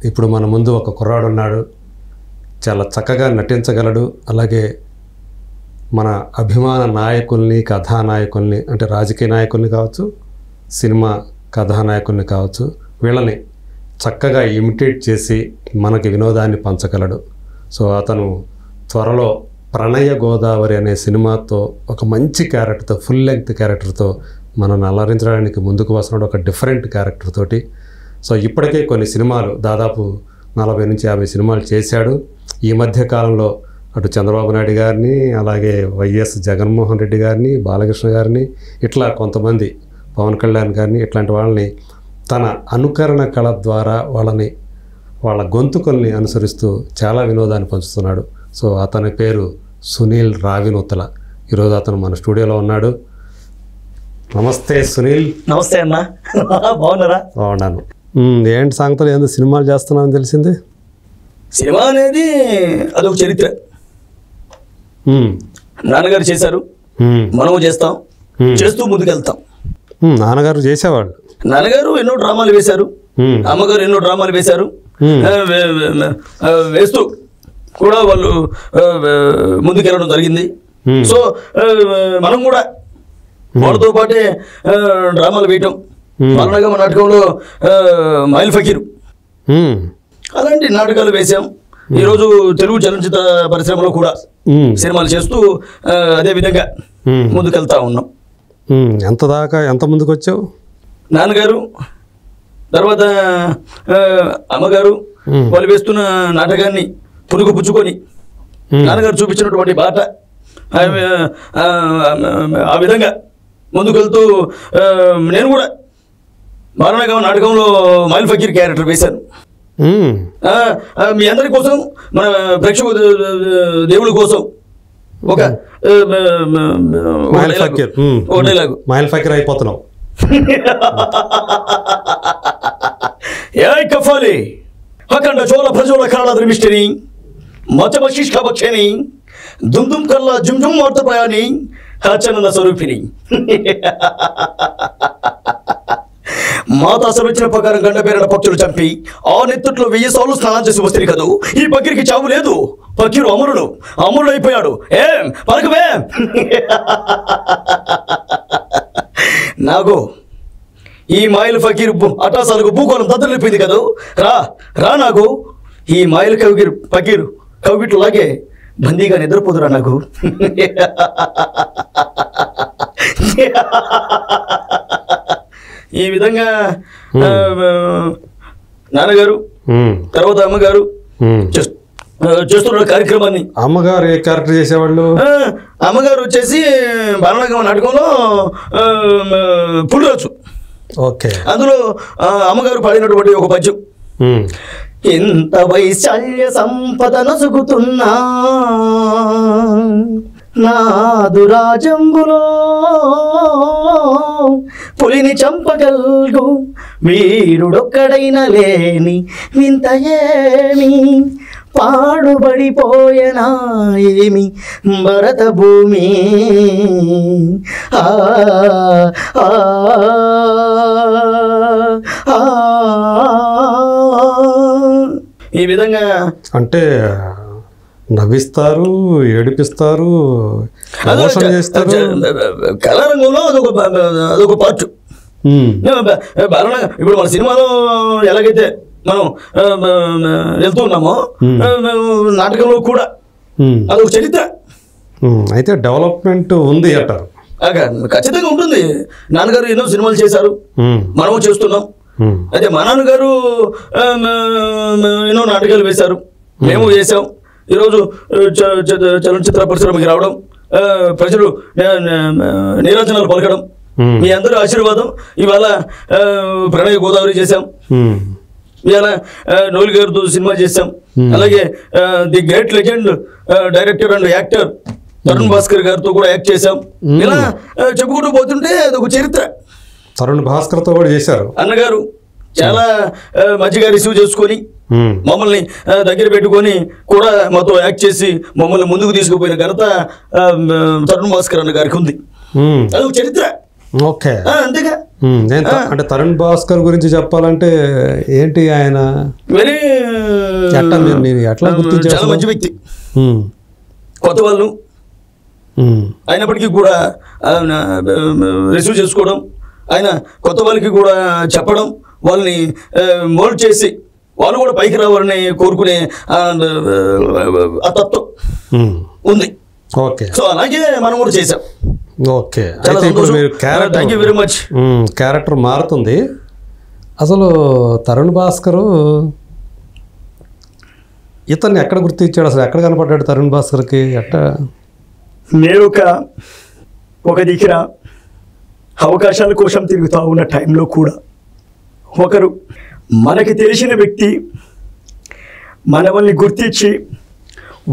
ఇప్పుడు మన ముందు ఒక కుర్రాడు ఉన్నాడు, చాలా చక్కగా నటించగలడు. అలాగే మన అభిమాన నాయకుల్ని, కథానాయకుల్ని, అంటే రాజకీయ నాయకుల్ని కావచ్చు, సినిమా కథానాయకుల్ని కావచ్చు, వీళ్ళని చక్కగా ఇమిటేట్ చేసి మనకి వినోదాన్ని పంచగలడు. సో అతను త్వరలో ప్రణయ గోదావరి అనే సినిమాతో ఒక మంచి క్యారెక్టర్తో, ఫుల్ లెంగ్త్ క్యారెక్టర్తో మనల్ని అలరించడానికి ముందుకు వస్తున్నాడు, ఒక డిఫరెంట్ క్యారెక్టర్ తోటి. సో ఇప్పటికే కొన్ని సినిమాలు, దాదాపు 40 నుంచి 50 సినిమాలు చేశాడు. ఈ మధ్య కాలంలో అటు చంద్రబాబు నాయుడు గారిని, అలాగే వైఎస్ జగన్మోహన్ రెడ్డి గారిని, బాలకృష్ణ గారిని, ఇట్లా కొంతమంది, పవన్ కళ్యాణ్ గారిని, ఇట్లాంటి వాళ్ళని తన అనుకరణ కళ ద్వారా వాళ్ళ గొంతుకల్ని అనుసరిస్తూ చాలా వినోదాన్ని పంచుతున్నాడు. సో అతని పేరు సునీల్ రావినూతల. ఈరోజు అతను మన స్టూడియోలో ఉన్నాడు. నమస్తే సునీల్. నమస్తే అన్న, బాగున్నారా? బాగున్నాను. ఏంటి సంగతులు? ఏందో సినిమాలు చేస్తున్నామని తెలిసింది. సినిమా అనేది అదొక చరిత్ర. నాన్నగారు చేశారు, మనము చేస్తాం, చేస్తూ ముందుకెళ్తాం. నాన్నగారు చేసేవాళ్ళు. నాన్నగారు ఎన్నో డ్రామాలు వేశారు, అమ్మగారు ఎన్నో డ్రామాలు వేశారు. వేస్తూ కూడా వాళ్ళు ముందుకెళ్ళడం జరిగింది. సో మనం కూడా వాళ్ళతో పాటే డ్రామాలు వేయటం, బాలనగమ నాటకంలో మైల్ ఫకీరు, అలాంటి నాటకాలు వేశాం. ఈరోజు తెలుగు చలనచిత్ర పరిశ్రమలో కూడా సినిమాలు చేస్తూ అదే విధంగా ముందుకెళ్తా ఉన్నాం. ఎంత ముందుకు వచ్చావు? నాన్నగారు తర్వాత అమ్మగారు వాళ్ళు వేస్తున్న నాటకాన్ని పురుగు పుచ్చుకొని నాన్నగారు చూపించినటువంటి బాట ఆ విధంగా ముందుకెళ్తూ నేను కూడా బాలనగమ నాటకంలో మైల్ ఫకీర్ క్యారెక్టర్ వేశాను. మీ అందరి కోసం, మన ప్రేక్షక దేవుళ్ళ కోసం ఒక డైలాగు. మైల్ ఫకీర్ అయిపోతున్నావు. ఏ కఫాలి అఖండ చోళ ప్రజోళ కళ దృష్టిని మచమశిష్క భక్షని దుమ్ కల్లా జుమ్ వార్త ప్రయాణి ఆచరణ స్వరూపిణి. మాతాసలు వచ్చిన ప్రకారం గండ పేరిన పక్షులు చంపి ఆ నెత్తుట్లో 1000 సార్లు స్నానం చేసి వస్తే కదూ. ఈ పకీర్కి చావు లేదు, పకీరు అమరుడు అయిపోయాడు. ఏం పలకవే నాగో, ఈ మాయిల్ ఫకీర్ అటాసాలకు భూగోళం దద్దరిపోయింది కదూ. రా నాగు, ఈ మాయిల్ ఫకీర్ కవిట్లాగే బందీగా నిద్రపోదురా నాకు. ఈ విధంగా నాన్నగారు తర్వాత అమ్మగారు చేస్తున్న కార్యక్రమాన్ని. అమ్మగారు ఏ క్యారెక్టర్ చేసేవాళ్ళు? అమ్మగారు వచ్చేసి బాలనగమ నాటకంలో పులిరాజు. ఓకే. అందులో అమ్మగారు పాడినటువంటి ఒక పద్యం. ఎంత వైశాల్య సంపద నసుగుతున్నా నాదు రాజంబులో పులిని చంపగల్గు వీరుడొక్కడైన లేని వింత ఏమి పాడుబడిపోయనా ఏమి భరత భూమి. ఈ విధంగా అంటే నవ్విస్తారు, ఏడిపిస్తారు, చేస్తారు. కళారంగంలో అదొక పార్ట్. ఇప్పుడు మన సినిమాలో ఎలాగైతే మనం వెళ్తూ ఉన్నామో నాటకంలో కూడా అదొక చరిత్ర. అయితే డెవలప్మెంట్ ఉంది అంటారు. ఖచ్చితంగా ఉంటుంది. నాన్నగారు ఎన్నో సినిమాలు చేశారు, మనము చేస్తున్నాం. అయితే మా నాన్నగారు ఎన్నో నాటకాలు వేశారు, మేము చేసాం. ఈరోజు చలనచిత్ర పరిశ్రమకి రావడం, ప్రజలు నీరాజనాలు పలకడం, మీ అందరూ ఆశీర్వాదం. ఇవాళ ప్రణయ గోదావరి చేశాం, ఇవాళ నోలి గారితో సినిమా చేశాం. అలాగే the great legend director and actor Tarun Bhaskar గారితో కూడా యాక్ట్ చేశాం. ఇలా చెప్పుకుంటూ పోతుంటే అదొక చరిత్ర. తరుణ్ భాస్కర్తో కూడా చేశారు. అన్నగారు చాలా మంచిగా రిసీవ్ చేసుకొని మమ్మల్ని దగ్గర పెట్టుకొని కూడా మాతో యాక్ట్ చేసి మమ్మల్ని ముందుకు తీసుకుపోయిన ఘనత తరుణ్ భాస్కర్ అన్న గారికి ఉంది. అదొక చరిత్ర. ఓకే, అంతేగా. అంటే తరుణ్ భాస్కర్ గురించి చెప్పాలంటే ఏంటి ఆయన వెరీ ఎట్లా గుర్తించారు? చాలా మంచి వ్యక్తి, కొత్త వాళ్ళు అయినప్పటికీ కూడా రిసీవ్ చేసుకోవడం, ఆయన కొత్త వాళ్ళకి కూడా చెప్పడం, వాళ్ళని మోల్డ్ చేసి వాళ్ళు కూడా పైకి రావాలని కోరుకునే ఆ తత్వం ఉంది. ఓకే, సో అలాగే మనం కూడా చేసాం. ఓకే, అయితే ఇప్పుడు మీరు thank you very much. Character మారుతుంది. అసలు తరుణ్ భాస్కర్ ఇతన్ని ఎక్కడ గుర్తించాడు? అసలు ఎక్కడ కనపడ్డాడు తరుణ్ భాస్కర్కి? నేను ఒక దిక్కున అవకాశాల కోసం తిరుగుతూ ఉన్న టైంలో కూడా ఒకరు మనకి తెలిసిన వ్యక్తి మనల్ని గుర్తించి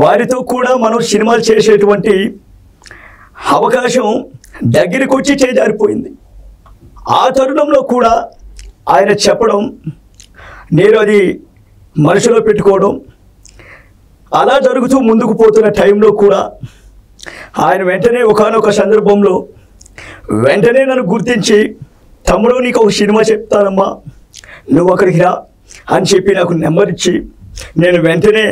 వారితో కూడా మనం సినిమాలు చేసేటువంటి అవకాశం దగ్గరికి వచ్చి చేజారిపోయింది. ఆ తరుణంలో కూడా ఆయన చెప్పడం, నేను అది మనసులో పెట్టుకోవడం, అలా జరుగుతూ ముందుకు పోతున్న టైంలో కూడా ఆయన వెంటనే ఒకానొక సందర్భంలో వెంటనే నన్ను గుర్తించి, తమ్ముడు నీకు ఒక సినిమా చెప్తానమ్మా, నువ్వు అక్కడికి రా అని చెప్పి నాకు నెంబర్ ఇచ్చి, నేను వెంటనే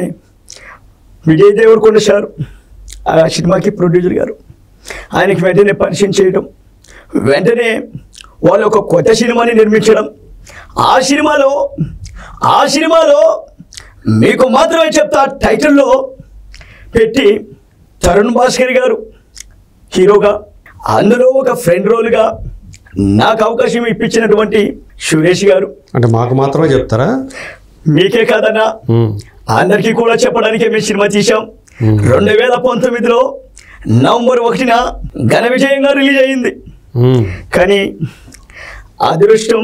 విజయ్ దేవరకొండ సార్ ఆ సినిమాకి ప్రొడ్యూసర్ గారు, ఆయనకి వెంటనే పరిచయం చేయడం, వెంటనే వాళ్ళు ఒక కొత్త సినిమాని నిర్మించడం, ఆ సినిమాలో మీకు మాత్రమే చెప్తా టైటిల్లో పెట్టి తరుణ్ భాస్కర్ గారు హీరోగా, అందులో ఒక ఫ్రెండ్ రోల్గా నాకు అవకాశం ఇప్పించినటువంటి సురేష్ గారు. అంటే మాకు మాత్రమే చెప్తారా? మీకే కాదన్నా, అందరికీ కూడా చెప్పడానికే మేము సినిమా తీసాం. 2019లో నవంబర్ 1న ఘన విజయంగా రిలీజ్ అయ్యింది. కానీ అదృష్టం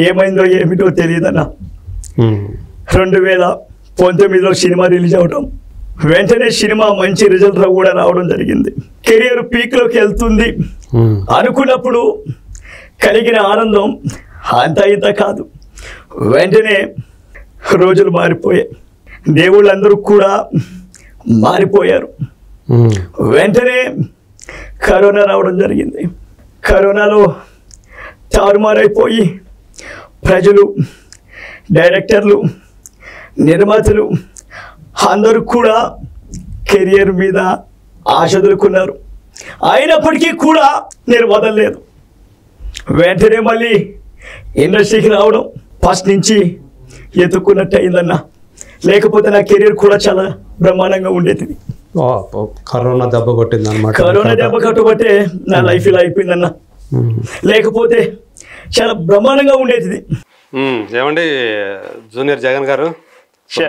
ఏమైందో ఏమిటో తెలియదన్నా, 2019లో సినిమా రిలీజ్ అవడం, వెంటనే సినిమా మంచి రిజల్ట్ కూడా రావడం జరిగింది. కెరియర్ పీక్లోకి వెళ్తుంది అనుకున్నప్పుడు కలిగిన ఆనందం అంత ఇంత కాదు. వెంటనే రోజులు మారిపోయాయి, దేవుళ్ళందరూ కూడా మారిపోయారు. వెంటనే కరోనా రావడం జరిగింది. కరోనాలో తారుమారైపోయి ప్రజలు, డైరెక్టర్లు, నిర్మాతలు అందరూ కూడా కెరియర్ మీద ఆశ వదులుకున్నారు. అయినప్పటికీ కూడా నేను వదలలేదు. వెంటనే మళ్ళీ ఇండస్ట్రీకి రావడం ఫస్ట్ నుంచి ఎత్తుక్కున్నట్టు అయిందన్నా, లేకపోతే నా కెరీర్ కూడా చాలా బ్రహ్మాండంగా ఉండేది. కరోనా దెబ్బ కొట్టింది అన్నమాట. కరోనా దెబ్బ కట్టుబట్టే నా లైఫ్ ఇలా అయిపోయిందన్నా, లేకపోతే చాలా బ్రహ్మాండంగా ఉండేది. ఏమండి జూనియర్ జగన్ గారు,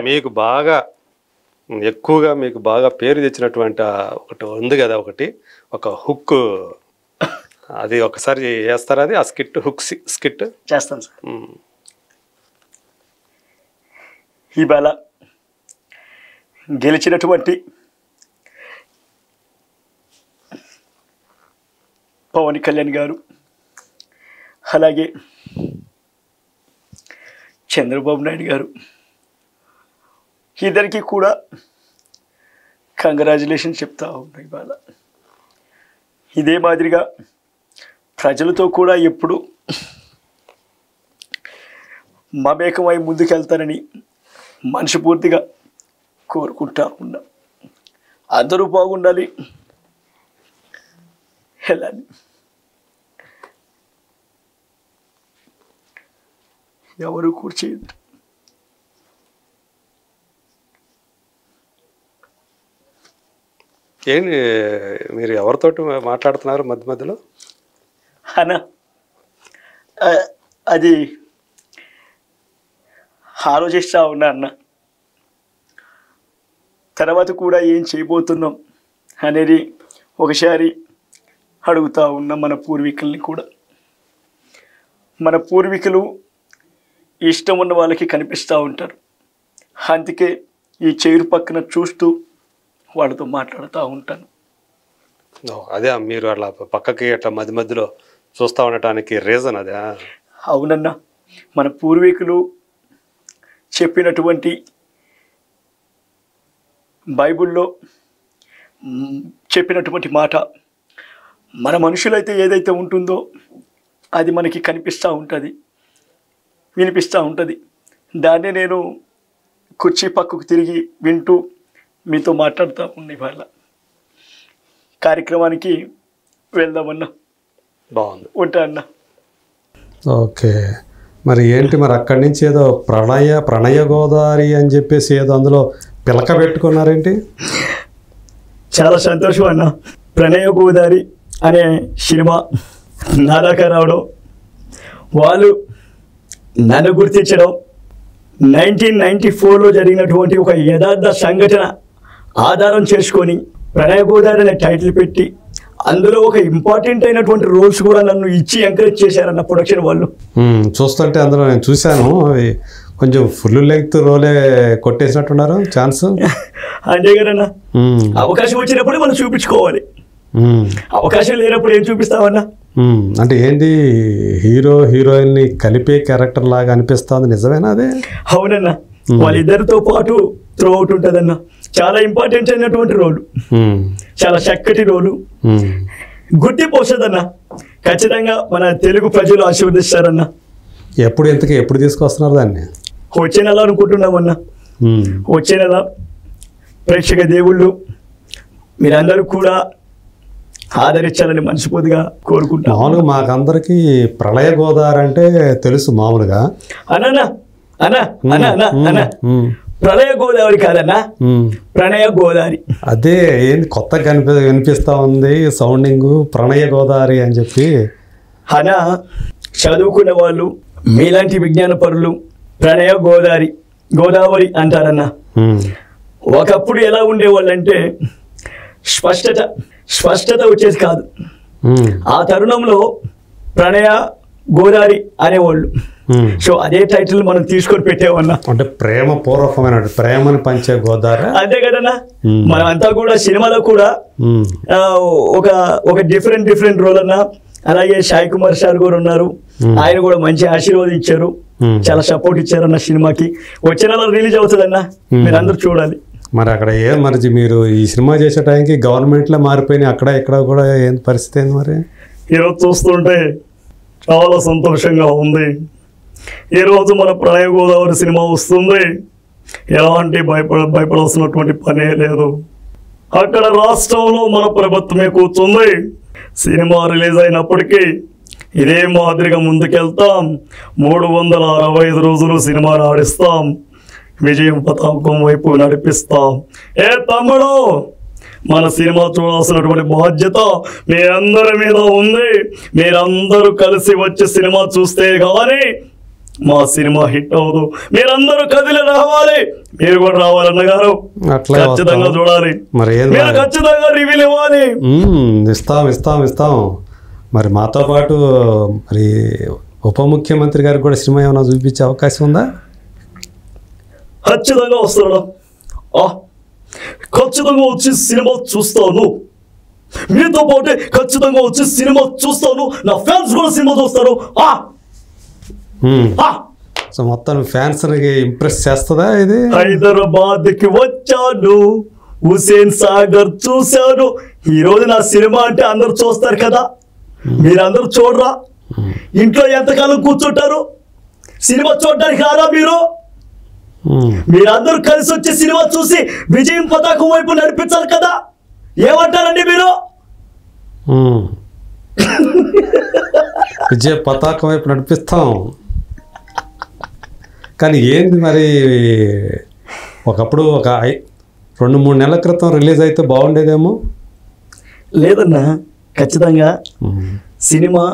మీకు బాగా ఎక్కువగా మీకు బాగా పేరు తెచ్చినటువంటి ఒకటి ఉంది కదా, ఒక హుక్, అది ఒకసారి చేస్తారా? అది ఆ స్కిట్, హుక్ స్కిట్ చేస్తాను సార్. ఇవాళ గెలిచినటువంటి పవన్ కళ్యాణ్ గారు, అలాగే చంద్రబాబు నాయుడు గారు, ఇద్దరికి కూడా కంగ్రాచులేషన్ చెప్తా ఉన్నాయి. ఇవాళ ఇదే మాదిరిగా ప్రజలతో కూడా ఎప్పుడు మమేకమై ముందుకెళ్తారని మనస్ఫూర్తిగా కోరుకుంటా ఉన్నా. అందరూ బాగుండాలి, వెళ్ళాలి. ఎవరు కూర్చేయద్దు. ఏంటి మీరు ఎవరితోటి మాట్లాడుతున్నారు మధ్య మధ్యలో? అన్న అది ఆలోచిస్తూ ఉన్నా అన్న, తర్వాత కూడా ఏం చేయబోతున్నాం అనేది ఒకసారి అడుగుతూ ఉన్నాం మన పూర్వీకుల్ని కూడా. మన పూర్వీకులు ఇష్టం ఉన్న వాళ్ళకి కనిపిస్తూ ఉంటారు, అందుకే ఈ చైరు పక్కన చూస్తూ వాళ్ళతో మాట్లాడుతూ ఉంటాను. అదే మీరు అట్లా పక్కకి అట్లా మధ్య మధ్యలో చూస్తూ ఉండటానికి రీజన్ అదే? అవునన్నా, మన పూర్వీకులు చెప్పినటువంటి బైబిల్లో చెప్పినటువంటి మాట, మన మనుషులైతే ఏదైతే ఉంటుందో అది మనకి కనిపిస్తూ ఉంటుంది, వినిపిస్తూ ఉంటుంది. దాన్నే నేను కుర్చీ పక్కకు తిరిగి వింటూ మీతో మాట్లాడుతూ ఉండే వాళ్ళ కార్యక్రమానికి వెళ్దామన్నా. బాగుంది. ఉంటా అన్నా. ఓకే, మరి ఏంటి మరి అక్కడి నుంచి ఏదో ప్రణయ గోదావరి అని చెప్పేసి ఏదో అందులో పిలక పెట్టుకున్నారేంటి? చాలా సంతోషం అన్న. ప్రణయ గోదావరి అనే సినిమా నా దాకా రావడం, వాళ్ళు నన్ను గుర్తించడం, 1994లో జరిగినటువంటి ఒక యథార్థ సంఘటన ఆధారం చేసుకొని ప్రణయ గోదావరి అనే టైటిల్ పెట్టి అందులో ఒక ఇంపార్టెంట్ అయినటువంటి రోల్స్ కూడా నన్ను ఇచ్చి ఎంకరేజ్ చేశారన్న ప్రొడక్షన్ వాళ్ళు. చూస్తుంటే అందులో నేను చూశాను, అవి కొంచెం ఫుల్ లెంగ్త్ రోలే కొట్టేసినట్టున్నారు ఛాన్స్. అంతే కదన్నా, అవకాశం వచ్చినప్పుడు మనం చూపించుకోవాలి, అవకాశం లేనప్పుడు ఏం చూపిస్తామన్నా. అంటే ఏంటి, హీరో హీరోయిన్ ని కలిపే క్యారెక్టర్ లాగా అనిపిస్తుంది, నిజమేనా అదే? అవునన్నా, వాళ్ళిద్దరితో పాటు త్రో అవుట్ ఉంటుందన్నా. చాలా ఇంపార్టెంట్ అయినటువంటి రోలు, చాలా చక్కటి రోలు, గుర్తింపు వస్తుందన్నా. ఖచ్చితంగా మన తెలుగు ప్రజలు ఆశీర్వదిస్తారన్నా. ఎప్పుడు తీసుకొస్తున్నారు దాన్ని? వచ్చే నెల అనుకుంటున్నామన్నా. వచ్చే నెల ప్రేక్షక దేవుళ్ళు మీరందరూ కూడా ఆదరించాలని మనస్ఫూర్తిగా కోరుకుంటాం. మామూలుగా మాకందరికి ప్రళయ గోదావరి అంటే తెలుసు మామూలుగా. అన్నా అన్నా అన్నా అన్నా అన్నా ప్రళయ గోదావరి కాదన్నా, ప్రణయ గోదావరి. అదే ఏంది కొత్తగా వినిపిస్తా ఉంది సౌండింగ్, ప్రణయ గోదావరి అని చెప్పి. అనా చదువుకునే వాళ్ళు మీలాంటి విజ్ఞాన పరులు ప్రణయ గోదావరి అంటారన్నా. ఒకప్పుడు ఎలా ఉండేవాళ్ళంటే స్పష్టత వచ్చేది కాదు. ఆ తరుణంలో ప్రణయ గోదావరి అనేవాళ్ళు. సో అదే టైటిల్ మనం తీసుకొని పెట్టేవన్నా. అంటే ప్రేమ పూర్వకమైన ప్రేమని పంచే గోదావరి, అంతే కదన్నా. మనం అంతా కూడా సినిమాలో కూడా ఒక డిఫరెంట్ రోల్ అన్నా. అలాగే సాయి కుమార్ సార్ కూడా ఉన్నారు, ఆయన కూడా మంచి ఆశీర్వాదించారు, చాలా సపోర్ట్ ఇచ్చారన్న సినిమాకి. వచ్చే నెల రిలీజ్ అవుతుందన్నా, మీరు అందరూ చూడాలి. మరి అక్కడ మరి మీరు ఈ సినిమా చేసే టైంకి గవర్నమెంట్లో మారిపోయినాయి, అక్కడ ఇక్కడ కూడా ఏం పరిస్థితి ఏంది మరి? ఈరోజు చూస్తుంటే చాలా సంతోషంగా ఉంది. ఈరోజు మన ప్రణయ గోదావరి సినిమా వస్తుంది, ఎలాంటి భయపడాల్సినటువంటి పనే లేదు. అక్కడ రాష్ట్రంలో మన ప్రభుత్వమే కూర్చుంది. సినిమా రిలీజ్ అయినప్పటికీ ఇదే మాదిరిగా ముందుకెళ్తాం. 365 రోజులు సినిమా ఆడిస్తాం, విజయం పతాకం వైపు నడిపిస్తాం. ఏ తమ్ముడు, మన సినిమా చూడాల్సినటువంటి బాధ్యత మీ అందరి మీద ఉంది. మీరందరూ కలిసి వచ్చి సినిమా చూస్తే కానీ మా సినిమా హిట్ అవ్వదు. మీరందరూ కదిలి రావాలి, మీరు కూడా రావాలన్న గారు, ఖచ్చితంగా చూడాలి, మీరు ఖచ్చితంగా రివ్యూలు ఇవ్వాలి. ఇస్తాం. మరి మాతో పాటు మరి ఉప ముఖ్యమంత్రి గారికి కూడా సినిమా ఏమైనా చూపించే అవకాశం ఉందా? ఖచ్చితంగా వస్తాను, ఖచ్చితంగా వచ్చి సినిమా చూస్తాను. మీతో పాటే ఖచ్చితంగా వచ్చి సినిమా చూస్తాను. నా ఫ్యాన్స్ కూడా సినిమా చూస్తారు. సో మొత్తం ఫ్యాన్స్ ఇంప్రెస్ చేస్తుందా ఇది? హైదరాబాద్కి వచ్చాను, హుసేన్ సాగర్ చూశాను. ఈరోజు నా సినిమా అంటే అందరు చూస్తారు కదా, మీరందరూ చూడరా? ఇంట్లో ఎంతకాలం కూర్చుంటారు? సినిమా చూడడానికి రారా మీరు? మీరందరూ కలిసి వచ్చి సినిమా చూసి విజయం పతాకం వైపు నడిపించాలి కదా. ఏమంటారండి మీరు? విజయ పతాకం వైపు నడిపిస్తాం. కానీ ఏంది మరి, ఒకప్పుడు ఒక 2-3 నెలల క్రితం రిలీజ్ అయితే బాగుండేదేమో. లేదన్నా, ఖచ్చితంగా సినిమా